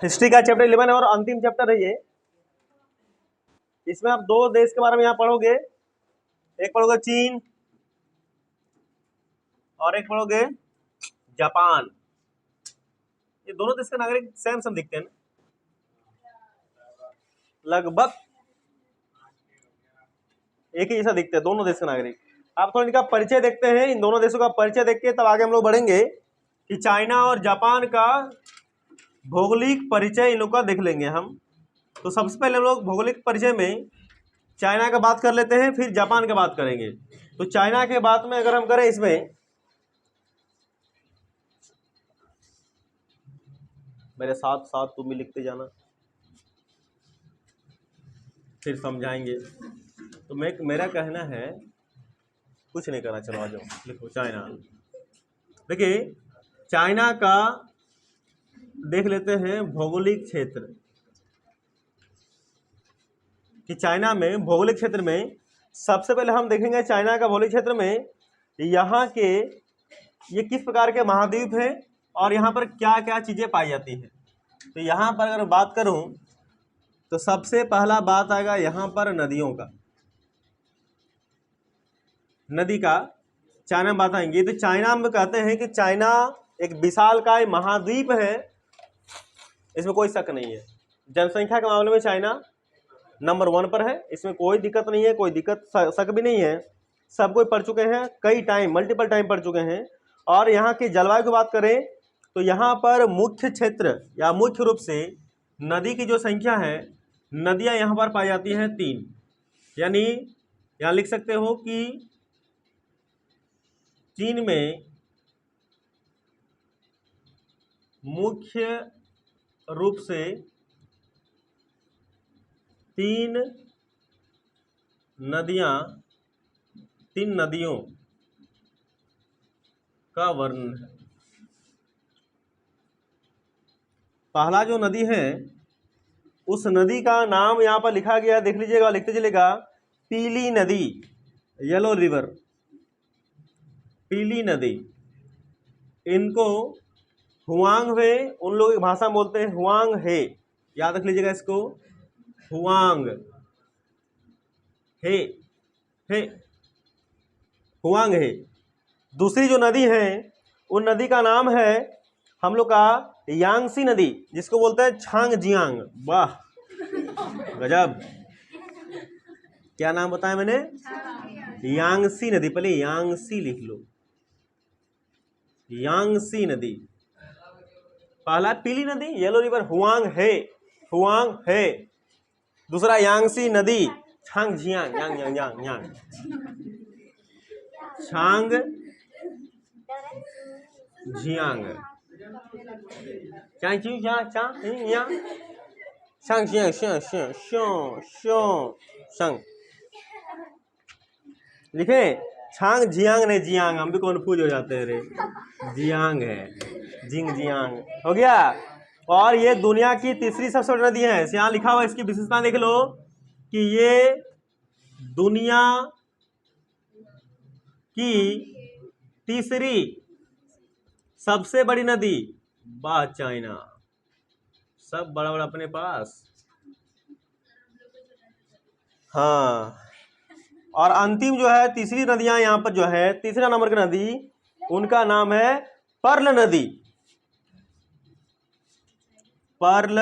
History का chapter 11 है और अंतिम चैप्टर है ये। इसमें आप दो देश के बारे में यहाँ पढ़ोगे, एक पढ़ोगे चीन और एक पढ़ोगे जापान। ये दोनों देश के नागरिक सेम सेम दिखते हैं ना, लगभग एक ही जैसा दिखते हैं दोनों देश के नागरिक। आप थोड़ा इनका परिचय देखते हैं, इन दोनों देशों का परिचय देख के तब आगे हम लोग बढ़ेंगे कि चाइना और जापान का भौगोलिक परिचय इन लोग का देख लेंगे हम। तो सबसे पहले हम लोग भौगोलिक परिचय में चाइना का बात कर लेते हैं, फिर जापान का बात करेंगे। तो चाइना के बात में अगर हम करें, इसमें मेरे साथ साथ तुम भी लिखते जाना, फिर समझाएंगे। तो मेरा कहना है कुछ नहीं करना, चलो आ जाओ लिखो चाइना। देखिए चाइना का देख लेते हैं भौगोलिक क्षेत्र, कि चाइना में भौगोलिक क्षेत्र में सबसे पहले हम देखेंगे चाइना का भौगोलिक क्षेत्र में यहाँ के ये किस प्रकार के महाद्वीप हैं और यहाँ पर क्या क्या चीज़ें पाई जाती हैं। तो यहाँ पर अगर बात करूँ तो सबसे पहला बात आएगा यहाँ पर नदियों का, नदी का चाइना में बात आएंगी। तो चाइना में कहते हैं कि चाइना एक विशालकाय महाद्वीप है, इसमें कोई शक नहीं है। जनसंख्या के मामले में चाइना नंबर 1 पर है, इसमें कोई दिक्कत नहीं है, कोई दिक्कत शक भी नहीं है। सब कोई पढ़ चुके हैं, कई टाइम मल्टीपल टाइम पढ़ चुके हैं। और यहाँ की जलवायु की बात करें तो यहाँ पर मुख्य क्षेत्र या मुख्य रूप से नदी की जो संख्या है, नदियाँ यहाँ पर पाई जाती हैं 3। यानी यहाँ लिख सकते हो कि चीन में मुख्य रूप से 3 नदियों का वर्णन है। पहला जो नदी है उस नदी का नाम यहाँ पर लिखा गया, देख लीजिएगा, लिखते चलेगा पीली नदी, येलो रिवर, पीली नदी। इनको हुआंग हे उन लोगों की भाषा में बोलते हैं, हुआंग हे, याद रख लीजिएगा इसको, हुआंग हे, हुआंग हे। दूसरी जो नदी है उन नदी का नाम है हम लोग का यांगसी नदी, जिसको बोलते हैं छांगजियांग। वाह गजब, क्या नाम बताया मैंने? यांगसी नदी। पहले यांगसी लिख लो, यांगसी नदी। पहला पीली नदी येलो रिवर हुआंग हे, हुआंग हे। दूसरा यांगसी नदी छांगजियांग, यांग यांग यांग यांग, छांग जियांग, लिखे छांग जियांग नहीं जियांग, हम भी कन्फ्यूज हो जाते हैं रे। जियांग है, जिंग जियांग हो गया। और ये दुनिया की तीसरी सबसे बड़ी नदी है। यहाँ लिखा हुआ, इसकी विशेषता देख लो कि ये दुनिया की तीसरी सबसे बड़ी नदी। वाह चाइना, सब बड़ा बड़ा अपने पास। हाँ, और अंतिम जो है तीसरी नदियां यहाँ पर जो है, तीसरा नंबर की नदी, उनका नाम है पर्ल नदी। पर्ल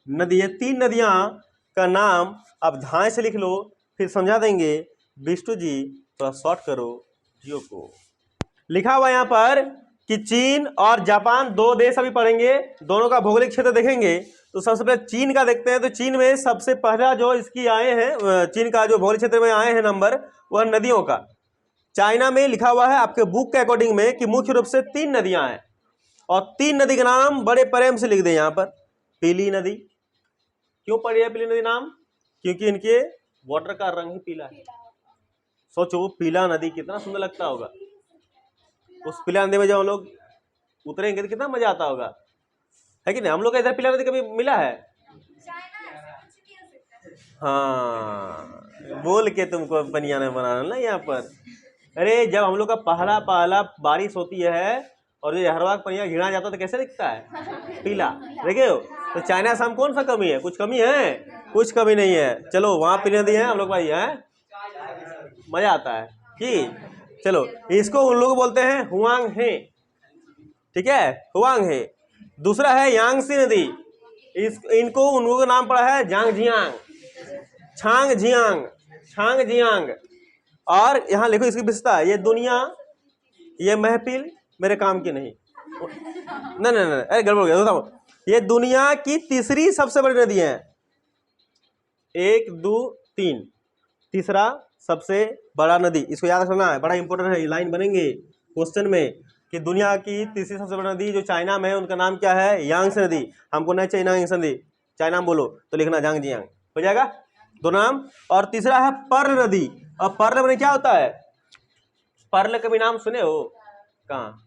नदी। ये 3 नदियां का नाम अब ध्यान से लिख लो, फिर समझा देंगे। बिष्टू जी थोड़ा शॉर्ट करो जियो को। लिखा हुआ यहाँ पर कि चीन और जापान 2 देश अभी पढ़ेंगे, दोनों का भौगोलिक क्षेत्र देखेंगे। तो सबसे पहले चीन का देखते हैं। तो चीन में सबसे पहला जो इसकी आए हैं, चीन का जो भौगोलिक क्षेत्र में आए हैं नंबर, वह नदियों का। चाइना में लिखा हुआ है आपके बुक के अकॉर्डिंग में कि मुख्य रूप से 3 नदियां हैं, और 3 नदी का नाम बड़े प्रेम से लिख दें यहाँ पर। पीली नदी, क्यों पड़ी है पीली नदी नाम? क्योंकि इनके वाटर का रंग ही पीला है। सोचो पीला नदी कितना सुंदर लगता होगा। उस पीला नदी में जब हम लोग उतरेंगे तो कितना मजा आता होगा, है कि नहीं? हम लोग का इधर पीला नदी कभी मिला है? हाँ, बोल के तुमको बनियाना बनाना ना यहाँ पर। अरे जब हम लोग का पहला बारिश होती है और ये हरवाग पनिया घिरा जाता है तो कैसे दिखता है? पीला। देखे हो तो चाइना से हम कौन सा कमी है? कुछ कमी है? कुछ कमी नहीं है। चलो वहां पे नदी है, हम लोग भाई है, मजा आता है कि चलो इसको उन लोग बोलते हैं हुआंग हे, ठीक है, हुआंग हे। दूसरा है यांगसी नदी, इनको उन लोगों का नाम पड़ा है जांगजियांग, छांगजियांग, छांगजियांग। और यहाँ लिखो इसकी विशेषता, ये दुनिया, ये महफिल मेरे काम की नहीं, नहीं नहीं नहीं, अरे गड़बड़ हो गया। ये दुनिया की तीसरी सबसे बड़ी नदी है, 1 2 3, तीसरा सबसे बड़ा नदी। इसको याद रखना है, बड़ा इंपॉर्टेंट है, ये लाइन बनेंगे क्वेश्चन में कि दुनिया की तीसरी सबसे बड़ी नदी जो चाइना में है उनका नाम क्या है? यांगसे नदी। हमको नहीं चाहिए यांगसे नदी, चाइना में बोलो तो लिखना जांगजियांग, हो जाएगा 2 नाम। और तीसरा है पर्ल नदी। और पर्ल में क्या होता है? पर्ल का भी नाम सुने हो? कहाँ?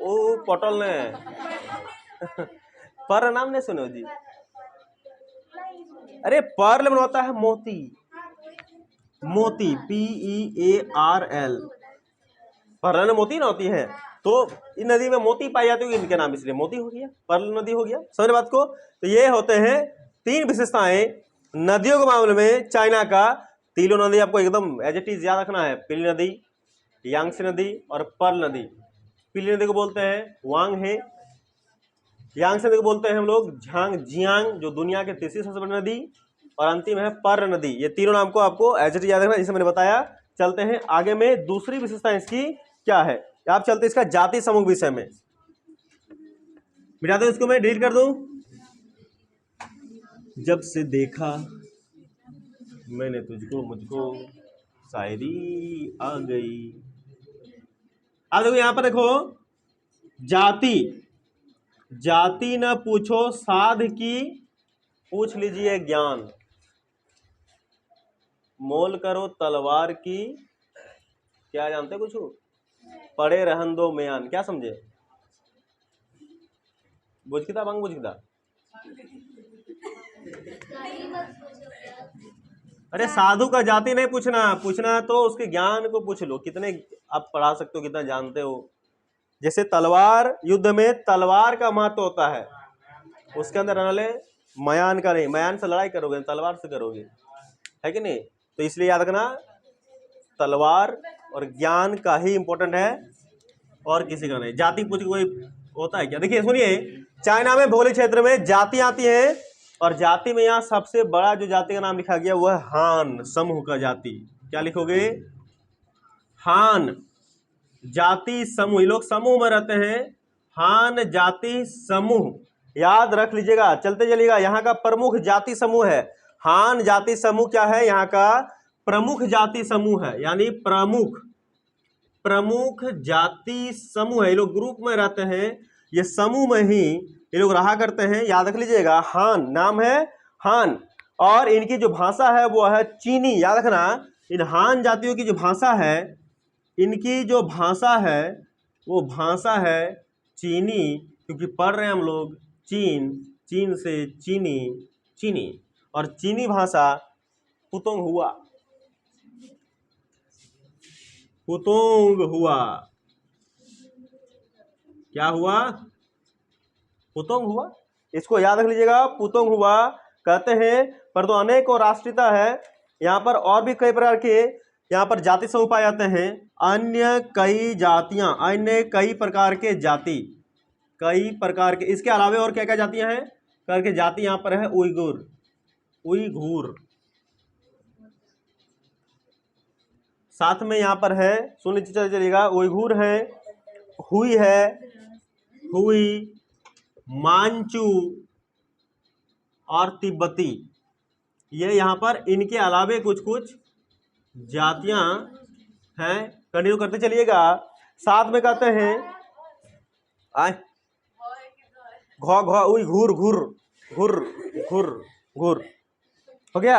ओ पटल ने पर्ल नाम नहीं सुने हो जी? अरे पर्ल में होता है मोती, मोती PEARL, पर्ल में मोती ना होती है, तो इन नदी में मोती पाई जाती है, इनके नाम इसलिए मोती हो गया, पर्ल नदी हो गया। समझ बात को? तो ये होते हैं 3 विशेषताएं नदियों के मामले में चाइना का। तीनों नदी आपको एकदम एज इट इज याद रखना है, पीली नदी, यांगसे नदी और पर्ल नदी। पीली नदी को बोलते हैं वांग हे, यांगसे नदी को बोलते हैं हम लोग झांगजियांग, जो दुनिया के तीसरी सबसे बड़ी नदी, और अंतिम है पर्ल नदी। ये तीनों नाम को आपको एज इट इज याद रखना, जिसे मैंने बताया। चलते हैं आगे में, दूसरी विशेषता इसकी क्या है। आप चलते इसका जाति समूह विषय में। मिटा दो इसको, मैं डिलीट कर दूं। जब से देखा मैंने तुझको मुझको शायरी आ गई। अब देखो यहां पर, देखो जाति, जाति न पूछो साध की, पूछ लीजिए ज्ञान, मोल करो तलवार की, क्या जानते कुछ? पड़े रहन दो म्यान। क्या समझे? बुझकिता बंग बुझकिता। अरे साधु का जाति नहीं पूछना, पूछना तो उसके ज्ञान को पूछ लो, कितने आप पढ़ा सकते हो, कितना जानते हो। जैसे तलवार, युद्ध में तलवार का महत्व होता है, उसके अंदर रहने मयान का नहीं, मयान से लड़ाई करोगे, तलवार से करोगे, है कि नहीं? तो इसलिए याद रखना, तलवार और ज्ञान का ही इंपॉर्टेंट है, और किसी का नहीं। जाति पूछ कोई होता है क्या? देखिए सुनिए, चाइना में भौगोलिक क्षेत्र में जाति आती है, और जाति में यहाँ सबसे बड़ा जो जाति का नाम लिखा गया वो है हान समूह का जाति। क्या लिखोगे? हान जाति समूह। ये लोग समूह में रहते हैं, हान जाति समूह, याद रख लीजिएगा। चलते चलिएगा, यहाँ का प्रमुख जाति समूह है हान जाति समूह। क्या है? यहाँ का प्रमुख जाति समूह है, यानी प्रमुख जाति समूह है। ये लोग ग्रुप में रहते हैं, ये समूह में ही ये लोग रहा करते हैं, याद रख लीजिएगा। हान नाम है हान, और इनकी जो भाषा है वो है चीनी। याद रखना, इन हान जातियों की जो भाषा है, इनकी जो भाषा है वो भाषा है चीनी, क्योंकि पढ़ रहे हैं हम लोग चीन, चीन से चीनी, चीनी, और चीनी भाषा पुतोंग हुआ, पुतोंग हुआ। क्या हुआ? पुतोंग हुआ। इसको याद रख लीजिएगा, पुतोंग हुआ कहते हैं। पर तो अनेक और राष्ट्रीयता है यहाँ पर, और भी कई प्रकार के यहाँ पर जाति समूह पाए जाते हैं। अन्य कई जातियां, अन्य कई प्रकार के जाति, कई प्रकार के, इसके अलावा और क्या क्या जातियां हैं करके जाति यहाँ पर है उइगुर, उइघुर। साथ में यहाँ पर है, सुन लीजिए चलिएगा, उइघुर है, हुई है, हुई, मांचू और तिब्बती। ये यहाँ पर इनके अलावे कुछ कुछ जातियां हैं। कंटिन्यू करते चलिएगा। साथ में कहते हैं आए घो घो उई घूर घूर घूर घूर घूर। हो गया?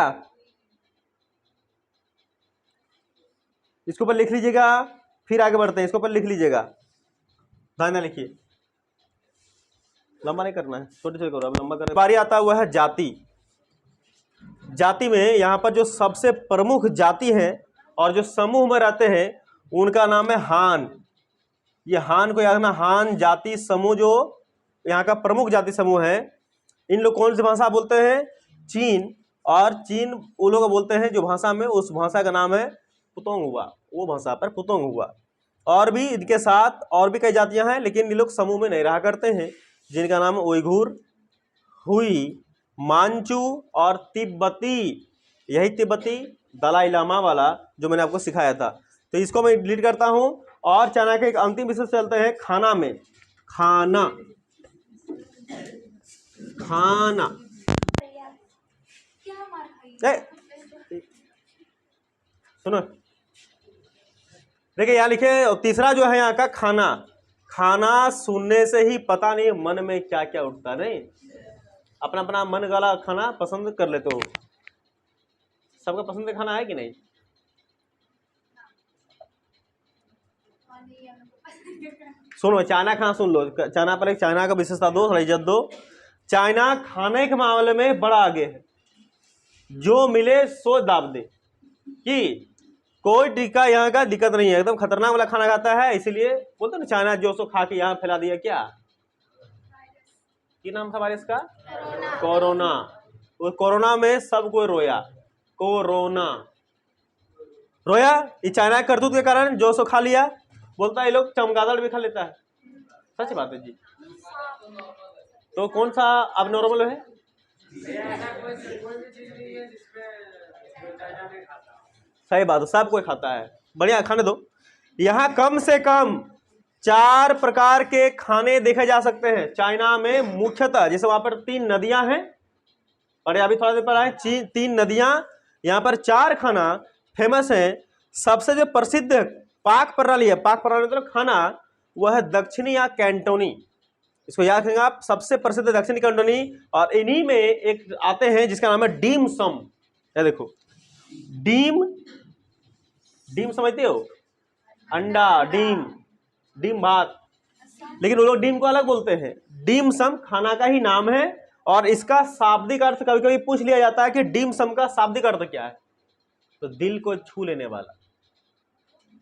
इसको पर लिख लीजिएगा, फिर आगे बढ़ते हैं। इसको पर लिख लीजिएगा, ध्यान लिखिए, लंबा नहीं करना है, छोटे छोटे करो। अब लंबा करने बारी आता हुआ है जाति। जाति में यहाँ पर जो सबसे प्रमुख जाति है और जो समूह में रहते हैं उनका नाम है हान। ये हान को याद रखना, हान जाति समूह जो यहाँ का प्रमुख जाति समूह है। इन लोग कौन सी भाषा बोलते हैं? चीन। और चीन वो लोग बोलते हैं जो भाषा में, उस भाषा का नाम है पुतोंग हुआ, वो भाषा पर पुतोंग हुआ। और भी इनके साथ और भी कई जातियां हैं, लेकिन ये लोग समूह में नहीं रहा करते हैं, जिनका नाम उइघुर, हुई, मांचू और तिब्बती। यही तिब्बती दलाई लामा वाला जो मैंने आपको सिखाया था। तो इसको मैं डिलीट करता हूं और चाइना के एक अंतिम विषय चलते हैं, खाना में। खाना, खाना सुनो, देखिए यहाँ लिखे, और तीसरा जो है यहाँ का खाना। खाना सुनने से ही पता नहीं मन में क्या क्या उठता, नहीं अपना अपना मन वाला खाना पसंद कर लेते हो। सबका पसंद का खाना है कि नहीं? सुनो, चाइना खाना सुन लो। चाइना पर एक चाइना का विशेषता दो, थोड़ा इज्जत दो। चाइना खाने के मामले में बड़ा आगे है, जो मिले सो दाब दे, कि कोई टीका यहाँ का दिक्कत नहीं है, एकदम खतरनाक वाला खाना खाता है। इसीलिए बोलते ना चाइना जो सो खा के यहाँ फैला दिया। क्या नाम था वायरस का? कोरोना। वो कोरोना में सब कोई रोया, कोरोना रोया। ये चाइना के करतूत के कारण जो सो खा लिया। बोलता है ये लोग चमगादड़ भी खा लेता है। सच बात है जी। तो कौन सा अब नॉर्मल है? सही बात है, सब कोई खाता है, बढ़िया, खाने दो। यहाँ कम से कम 4 प्रकार के खाने देखे जा सकते हैं चाइना में मुख्यतः। जैसे वहां पर 3 नदियां हैं, और अभी थोड़ा देर पर आए 3 नदियां, यहाँ पर 4 खाना फेमस है। सबसे जो प्रसिद्ध पाक प्रणाली है, पाक प्रणाली मतलब खाना, वह है दक्षिणी या कैंटोनी। इसको याद रखेंगे आप, सबसे प्रसिद्ध दक्षिणी कैंटोनी। और इन्हीं में एक आते हैं जिसका नाम है डीम सम। ये देखो, डीम समझते हो? अंडा, डीम भात, लेकिन वो लोग डीम को अलग बोलते हैं। डीम सम खाना का ही नाम है, और इसका शाब्दिक अर्थ कभी कभी पूछ लिया जाता है कि डीम सम का शाब्दिक अर्थ क्या है, तो दिल को छू लेने वाला,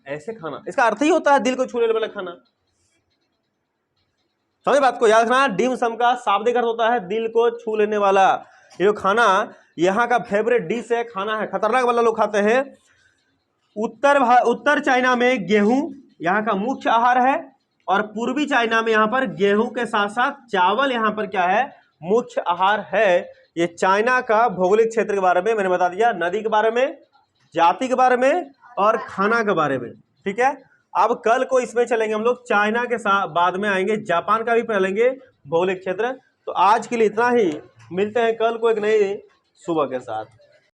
ऐसे खाना, इसका अर्थ ही होता है दिल को छू लेने वाला खाना। समझे बात को, याद रखना। डीम सम का शाब्दिक अर्थ होता है दिल को छू लेने वाला। ये जो खाना यहाँ का फेवरेट डिश है, खाना है, खतरनाक वाला लोग खाते हैं। उत्तर चाइना में गेहूं यहाँ का मुख्य आहार है, और पूर्वी चाइना में यहाँ पर गेहूं के साथ साथ चावल यहाँ पर क्या है? मुख्य आहार है। ये चाइना का भौगोलिक क्षेत्र के बारे में मैंने बता दिया, नदी के बारे में, जाति के बारे में, और खाना के बारे में। ठीक है, अब कल को इसमें चलेंगे हम लोग, चाइना के साथ बाद में आएंगे जापान का भी पढ़ेंगे भौगोलिक क्षेत्र। तो आज के लिए इतना ही, मिलते हैं कल को एक नई सुबह के साथ।